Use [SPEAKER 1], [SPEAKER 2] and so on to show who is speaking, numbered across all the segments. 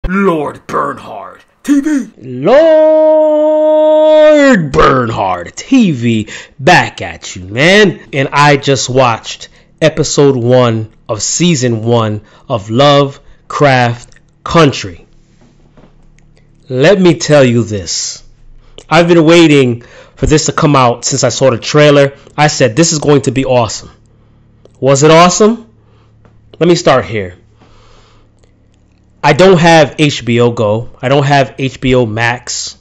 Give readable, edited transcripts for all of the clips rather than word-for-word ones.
[SPEAKER 1] Lord Bernhard TV.
[SPEAKER 2] Lord Bernhard TV back at you, man. And I just watched episode 1 of season 1 of Lovecraft Country. Let me tell you this. I've been waiting for this to come out since I saw the trailer. I said this is going to be awesome. Was it awesome? Let me start here. I don't have HBO Go. I don't have HBO Max.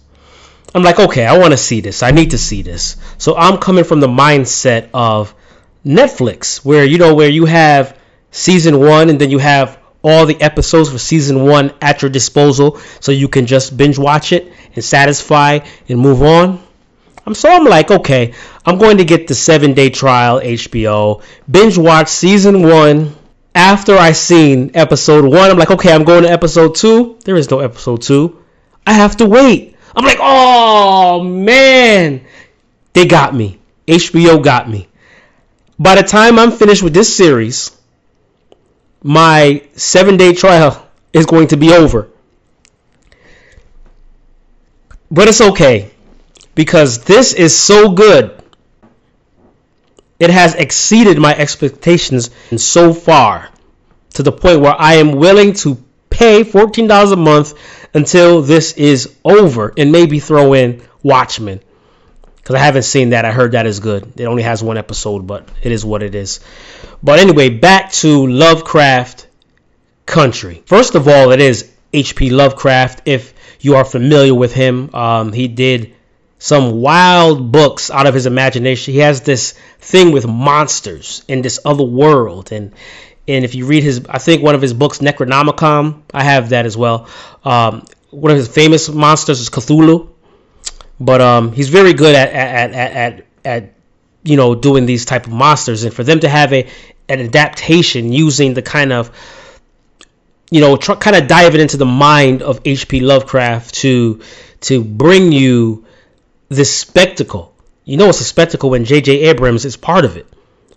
[SPEAKER 2] I'm like, okay, I want to see this. I need to see this. So I'm coming from the mindset of Netflix, where you have season 1 and then you have all the episodes for season 1 at your disposal, so you can just binge watch it and satisfy and move on. I'm like, okay, I'm going to get the 7-day trial HBO, binge watch season 1. After I seen episode 1, I'm like, okay, I'm going to episode 2. There is no episode 2. I have to wait. I'm like, oh, man. They got me. HBO got me. By the time I'm finished with this series, my 7-day trial is going to be over. But it's okay, because this is so good. It has exceeded my expectations so far, to the point where I am willing to pay $14 a month until this is over, and maybe throw in Watchmen, because I haven't seen that. I heard that is good. It only has 1 episode, but it is what it is. But anyway, back to Lovecraft Country. First of all, it is H.P. Lovecraft. If you are familiar with him, he did some wild books out of his imagination. He has this thing with monsters in this other world, and if you read his, I think one of his books, Necronomicon, I have that as well. One of his famous monsters is Cthulhu, but he's very good at doing these type of monsters, and for them to have an adaptation using the kind of diving into the mind of H.P. Lovecraft to bring you this spectacle. It's a spectacle when J.J. Abrams is part of it.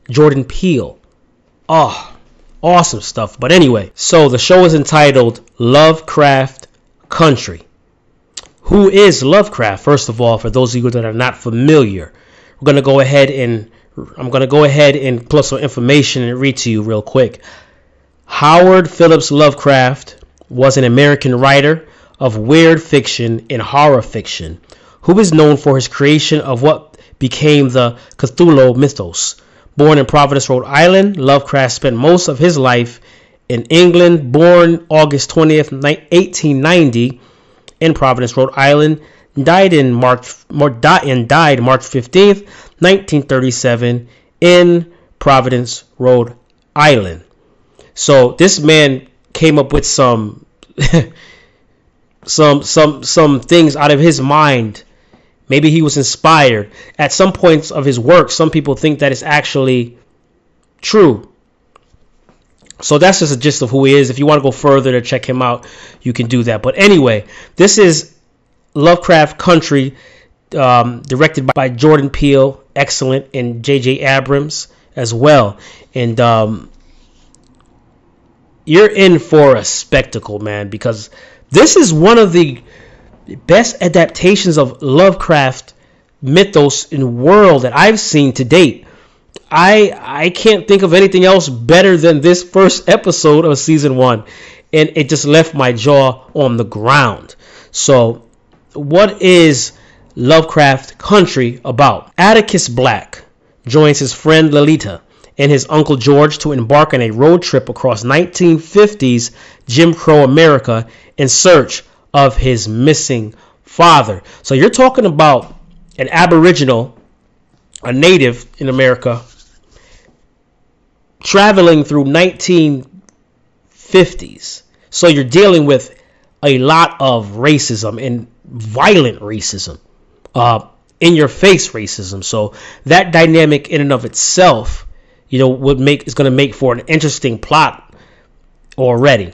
[SPEAKER 2] Jordan Peele. Oh, awesome stuff. But anyway, so the show is entitled Lovecraft Country. Who is Lovecraft? First of all, for those of you that are not familiar, I'm going to go ahead and pull some information and read to you real quick. Howard Phillips Lovecraft was an American writer of weird fiction and horror fiction, who is known for his creation of what became the Cthulhu mythos. Born in Providence, Rhode Island, Lovecraft spent most of his life in England. Born August 20th, 1890 in Providence, Rhode Island, died March 15th, 1937 in Providence, Rhode Island. So this man came up with some things out of his mind. Maybe he was inspired. At some points of his work, some people think that it's actually true. So that's just a gist of who he is. If you want to go further to check him out, you can do that. But anyway, this is Lovecraft Country, directed by Jordan Peele, excellent, and J.J. Abrams as well. And you're in for a spectacle, man, because this is one of the best adaptations of Lovecraft mythos in the world that I've seen to date. I can't think of anything else better than this first episode of season 1, and it just left my jaw on the ground. So what is Lovecraft Country about? Atticus Black joins his friend Letitia and his uncle George to embark on a road trip across 1950s Jim Crow America in search of his missing father. So you're talking about an aboriginal, a native in America, traveling through 1950s. So you're dealing with a lot of racism and violent racism, in your face racism. So that dynamic in and of itself, is going to make for an interesting plot already,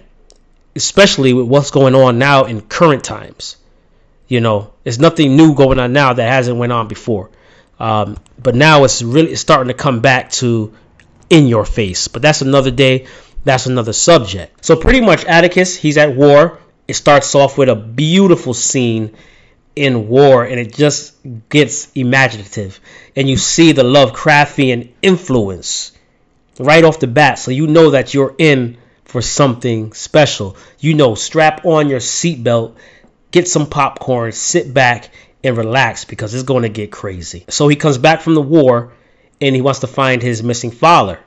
[SPEAKER 2] especially with what's going on now in current times. There's nothing new going on now that hasn't went on before. But now it's really starting to come back to in your face. But that's another day. That's another subject. So pretty much Atticus, he's at war It starts off with a beautiful scene in war, and it just gets imaginative, and you see the Lovecraftian influence right off the bat, so you know that you're in for something special. You know, strap on your seatbelt, get some popcorn, sit back and relax, because it's going to get crazy. So he comes back from the war and he wants to find his missing father.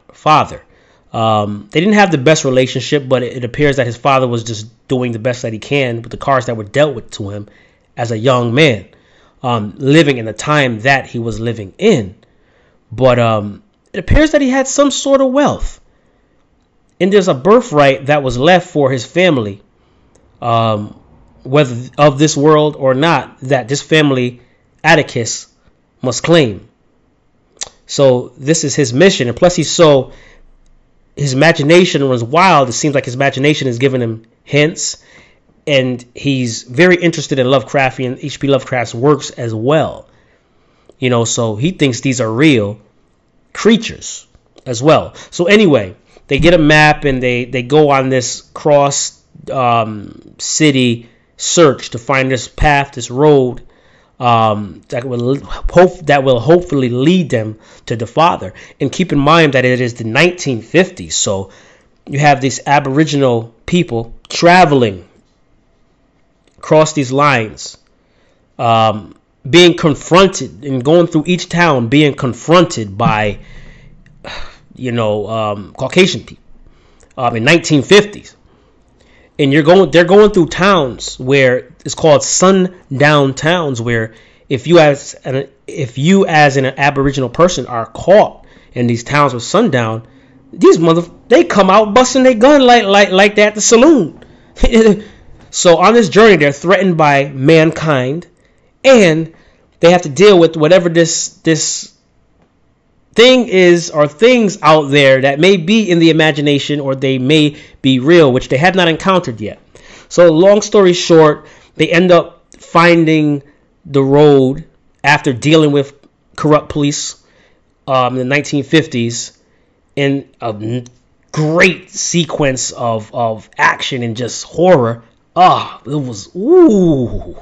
[SPEAKER 2] They didn't have the best relationship, but it appears that his father was just doing the best that he can with the cards that were dealt with to him as a young man, living in the time that he was living in. But it appears that he had some sort of wealth, and there's a birthright that was left for his family, whether of this world or not, that this family, Atticus, must claim. So this is his mission, and plus his imagination runs wild. It seems like his imagination is giving him hints, and he's very interested in Lovecraftian H.P. Lovecraft's works as well. You know, so he thinks these are real creatures as well. So anyway, they get a map and they go on this cross city search to find this path, this road that will hopefully lead them to the Father. And keep in mind that it is the 1950s, so you have these Aboriginal people traveling across these lines, being confronted and going through each town, being confronted by Caucasian people in 1950s. And they're going through towns where it's called sundown towns, where if you as an Aboriginal person are caught in these towns with sundown, they come out busting their gun like that at the saloon. So on this journey, they're threatened by mankind, and they have to deal with whatever this thing is, or things out there that may be in the imagination, or they may be real, which they have not encountered yet. So long story short, they end up finding the road after dealing with corrupt police in the 1950s, in a great sequence of action and just horror. It was ooh.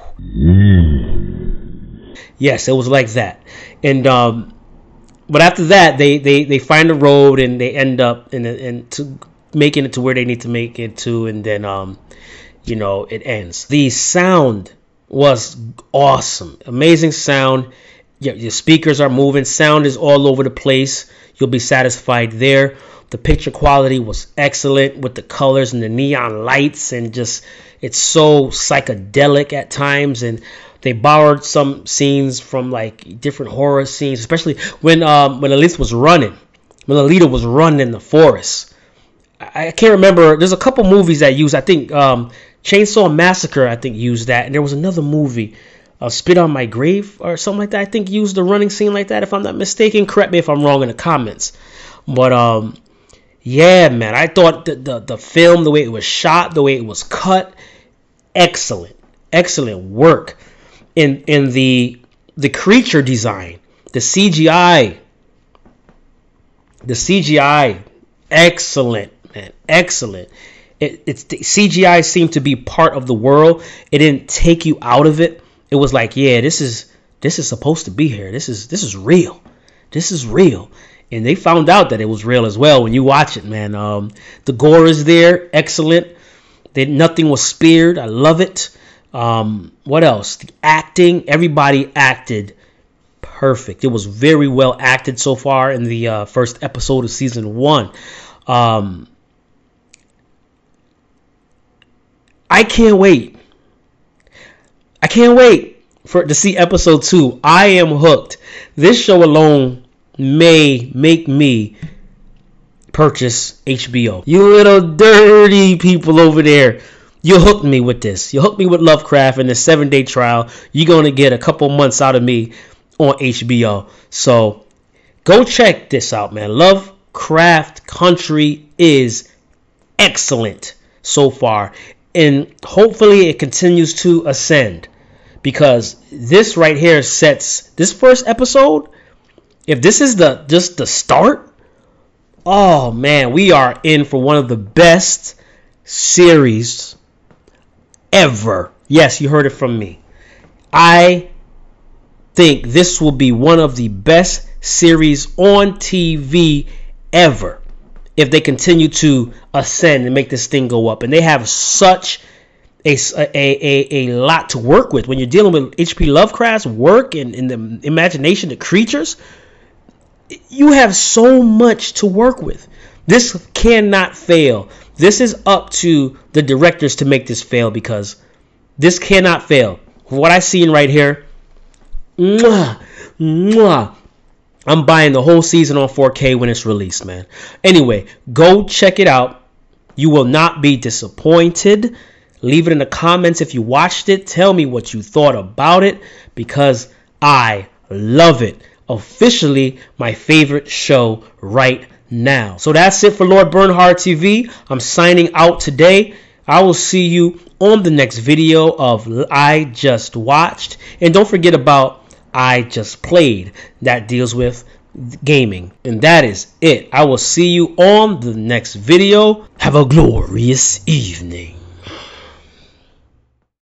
[SPEAKER 2] Yes, it was like that. And but after that, they find the road, and they end up making it to where they need to make it to, and then it ends. The sound was awesome, amazing sound. Your speakers are moving, sound is all over the place. You'll be satisfied there. The picture quality was excellent with the colors and the neon lights, and just it's so psychedelic at times. And they borrowed some scenes from like different horror scenes, especially when Letitia was running in the forest. I can't remember. There's a couple movies that use, I think, Chainsaw Massacre, I think, used that, and there was another movie, Spit on My Grave or something like that, I think used the running scene like that, if I'm not mistaken. Correct me if I'm wrong in the comments. But yeah, man, I thought the film, the way it was shot, the way it was cut, excellent work. In the creature design, the CGI, excellent, man, excellent. It's the CGI seemed to be part of the world. It didn't take you out of it. It was like, yeah, this is supposed to be here. This is real. This is real. And they found out that it was real as well when you watch it, man. The gore is there, excellent. Nothing was spared. I love it. What else? The acting, everybody acted perfect. It was very well acted so far in the first episode of season 1. I can't wait to see episode 2. I am hooked. This show alone may make me purchase HBO. You little dirty people over there. You hooked me with this. You hooked me with Lovecraft in the 7-day trial. You're going to get a couple months out of me on HBO. So go check this out, man. Lovecraft Country is excellent so far. And hopefully it continues to ascend. Because this right here sets this first episode. If this is just the start, oh man, we are in for one of the best series ever. Yes, you heard it from me. I think this will be one of the best series on TV ever if they continue to ascend and make this thing go up. And they have such a lot to work with when you're dealing with H.P. Lovecraft's work and the imagination, the creatures. You have so much to work with. This cannot fail. This is up to the directors to make this fail, because this cannot fail. What I seen right here, I'm buying the whole season on 4K when it's released, man. Anyway, go check it out. You will not be disappointed. Leave it in the comments if you watched it. Tell me what you thought about it, because I love it. Officially my favorite show right now. So that's it for Lord Bernhard TV. I'm signing out today. I will see you on the next video of I Just Watched. And don't forget about I Just Played. That deals with gaming. And that is it. I will see you on the next video. Have a glorious evening.